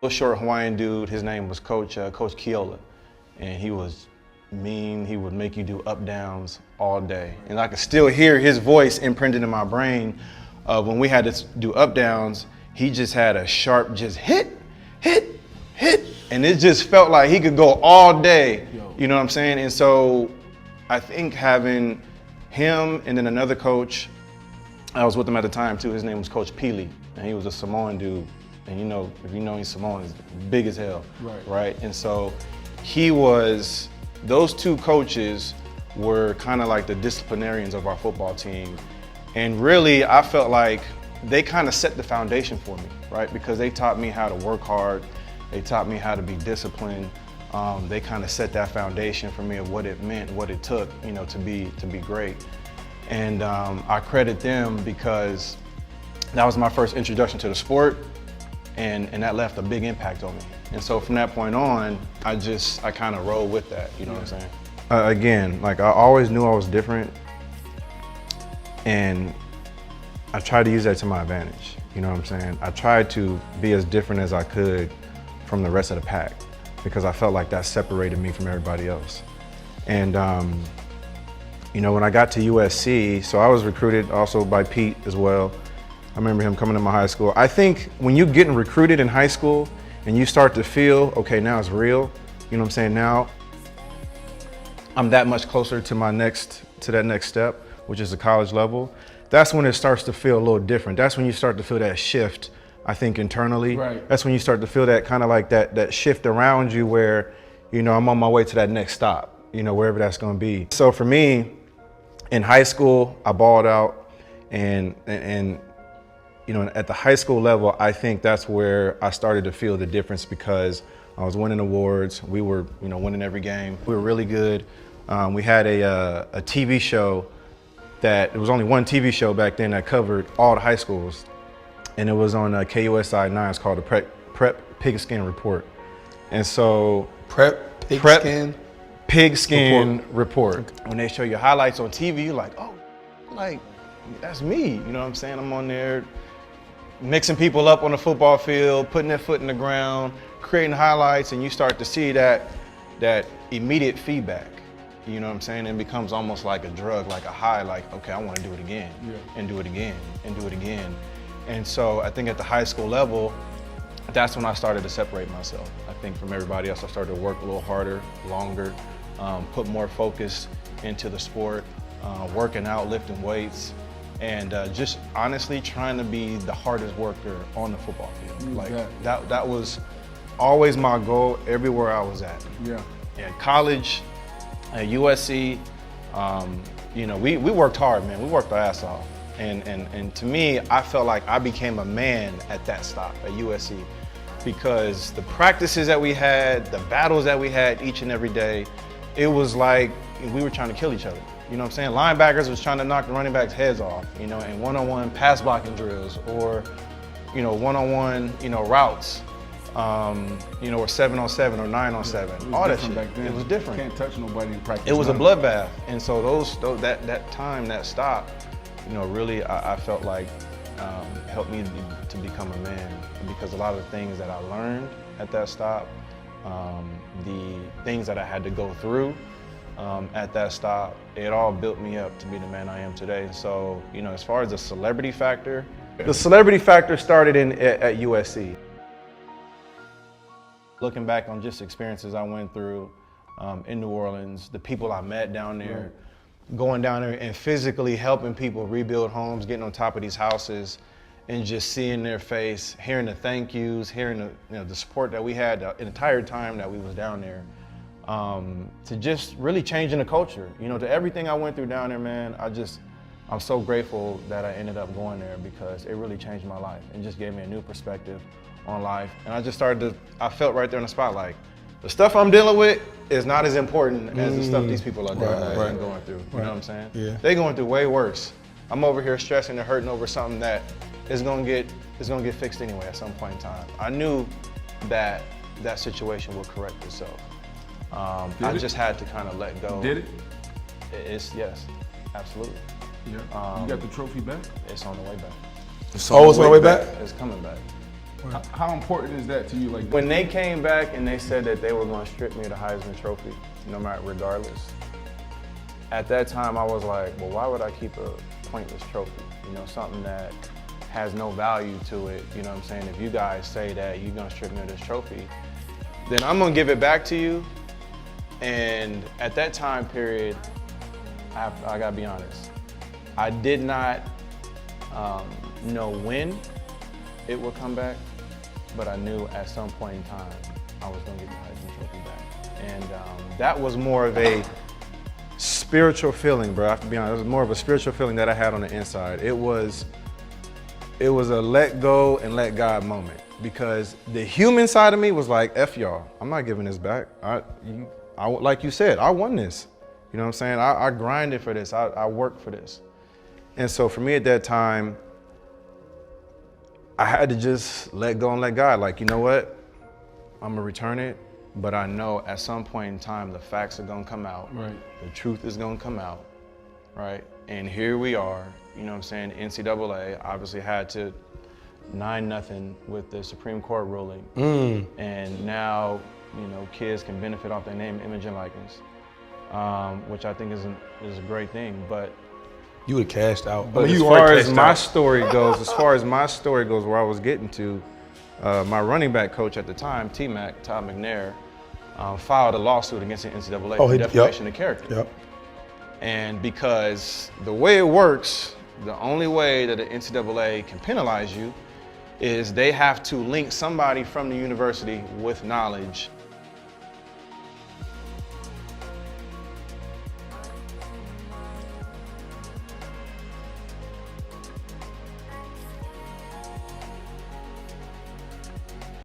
Little short Hawaiian dude, his name was Coach Keola, and he was mean. He would make you do up downs all day, and I could still hear his voice imprinted in my brain. When we had to do up downs, he just had a sharp just hit, and it just felt like he could go all day. You know what I'm saying? And so I think having him and then another coach, I was with him at the time too. His name was Coach Peely, and he was a Samoan dude. And you know, if you know he's Samoan, he's big as hell, right? And so those two coaches were kind of like the disciplinarians of our football team. And really, I felt like they kind of set the foundation for me, right? Because they taught me how to work hard. They taught me how to be disciplined. They kind of set that foundation for me of what it meant, what it took, you know, to be great. And I credit them because that was my first introduction to the sport. And that left a big impact on me. And so from that point on, I kind of rolled with that, you know what I'm saying? Again, like I always knew I was different, and I tried to use that to my advantage, you know what I'm saying? I tried to be as different as I could from the rest of the pack because I felt like that separated me from everybody else. And you know, when I got to USC, so I was recruited also by Pete as well. I remember him coming to my high school. I think when you're getting recruited in high school and you start to feel, okay, now it's real, you know what I'm saying? Now I'm that much closer to that next step, which is the college level. That's when it starts to feel a little different. That's when you start to feel that shift, I think, internally. Right. That's when you start to feel that kind of like that shift around you where, you know, I'm on my way to that next stop, you know, wherever that's gonna be. So for me, in high school, I balled out, and you know, at the high school level, I think that's where I started to feel the difference because I was winning awards. We were, you know, winning every game. We were really good. We had a TV show it was only one TV show back then that covered all the high schools. And it was on KUSI 9, it's called the Prep Pigskin Report. And so Prep Pigskin Report. When they show you highlights on TV, you're like, oh, like, that's me. You know what I'm saying? I'm on there mixing people up on the football field, putting their foot in the ground, creating highlights, and you start to see that immediate feedback. You know what I'm saying? It becomes almost like a drug, like a high, like, okay, I want to do it again, and do it again, and do it again. And so I think at the high school level, that's when I started to separate myself. I think from everybody else, I started to work a little harder, longer, put more focus into the sport, working out, lifting weights, and just honestly trying to be the hardest worker on the football field. Like that was always my goal everywhere I was at. At college, at USC, you know, we worked hard, man. We worked our ass off. And to me, I felt like I became a man at that stop at USC because the practices that we had, the battles that we had each and every day, it was like we were trying to kill each other. You know what I'm saying? Linebackers was trying to knock the running backs' heads off, you know, in one-on-one pass blocking drills or, you know, one-on-one, you know, routes, you know, or 7-on-7 or 9-on-7. All that shit. Back then. It was different. Can't touch nobody in practice. It was a bloodbath. And so that time, that stop, you know, really I felt like helped me to become a man because a lot of the things that I learned at that stop, the things that I had to go through at that stop, it all built me up to be the man I am today. So, you know, as far as the celebrity factor started at USC. Looking back on just experiences I went through in New Orleans, the people I met down there, going down there and physically helping people rebuild homes, getting on top of these houses, and just seeing their face, hearing the thank yous, hearing the support that we had the entire time that we was down there, to just really changing the culture. You know, to everything I went through down there, man, I'm so grateful that I ended up going there because it really changed my life and just gave me a new perspective on life. And I felt right there in the spot, like, the stuff I'm dealing with is not as important as the stuff these people are dealing with and going through. You know what I'm saying? Yeah. They're going through way worse. I'm over here stressing and hurting over something that is gonna get fixed anyway at some point in time. I knew that situation would correct itself. I just had to kind of let go. Did it? Yes, absolutely. Yeah. You got the trophy back? It's on the way back. It's on the way back? It's coming back. How important is that to you? Like when they came back and they said that they were going to strip me of the Heisman Trophy, no matter regardless. At that time, I was like, well, why would I keep a pointless trophy? You know, something that has no value to it. You know what I'm saying? If you guys say that you're going to strip me of this trophy, then I'm going to give it back to you. And at that time period, I got to be honest, I did not know when it would come back, but I knew at some point in time I was going to get the Heisman Trophy back. And that was more of a spiritual feeling, bro. I have to be honest, it was more of a spiritual feeling that I had on the inside. It was a let go and let God moment, because the human side of me was like, F y'all, I'm not giving this back. Like you said, I won this. You know what I'm saying? I grinded for this, I worked for this. And so for me at that time, I had to just let go and let God. Like, you know what? I'm gonna return it, but I know at some point in time, the facts are gonna come out. Right. The truth is gonna come out, right? And here we are, you know what I'm saying? NCAA obviously had to 9-0 with the Supreme Court ruling. And now, you know, kids can benefit off their name, image, and likeness, which I think is a great thing. But you would have cashed out. But as far as my story goes, where I was getting to, my running back coach at the time, T-Mac, Todd McNair, filed a lawsuit against the NCAA for defamation of character. Yep. And because the way it works, the only way that the NCAA can penalize you is they have to link somebody from the university with knowledge